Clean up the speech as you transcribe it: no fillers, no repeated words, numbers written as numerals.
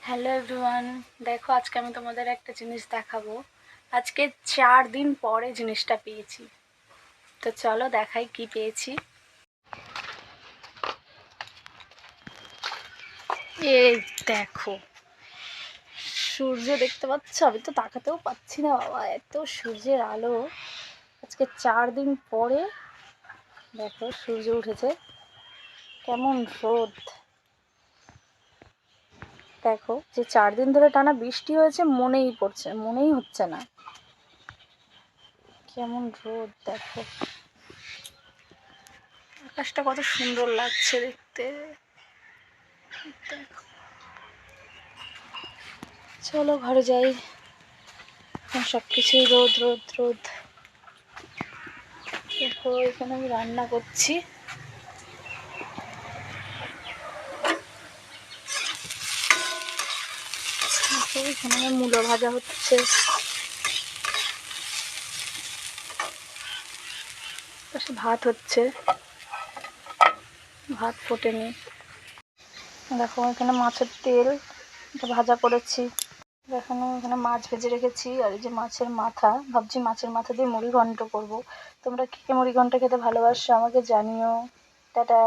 Hello everyone, দেখো আজকে আমি তোমাদের একটা জিনিস দেখাবো। আজকে 4 দিন পরে জিনিসটা পেয়েছি, তো চলো দেখাই কি পেয়েছি। এই দেখো, সূর্য দেখতে পাচ্ছ? আমি তো তাকাতেও পাচ্ছি না বাবা, এত সূর্যের আলো। আজকে 4 দিন পরে দেখো সূর্য উঠেছে, কেমন রোদ। দেখো যে 4 দিন ধরে টানা বৃষ্টি হয়েছে মনেই হচ্ছে না, কেমন রোদ দেখো। আকাশটা কত সুন্দর লাগছে দেখতে। দেখো, চলো ঘরে যাই, এখন সবকিছুই রোদ রোদ রোদ। দেখো এখানে আমি রান্না করছি। এখানে মূলো ভাজা হচ্ছে, পাশে ভাত হচ্ছে, ভাত ফোটেনি। দেখো এখানে মাছের তেল, এটা ভাজা করেছি। দেখো এখানে মাছ ভেজে রেখেছি, আর এই যে মাছের মাথা, ভাবছি মাছের মাথা দিয়ে মুড়ি ঘন্ট করবো। তোমরা কে কে মুড়ি ঘন্ট খেতে ভালোবাসো আমাকে জানিও। টাটা।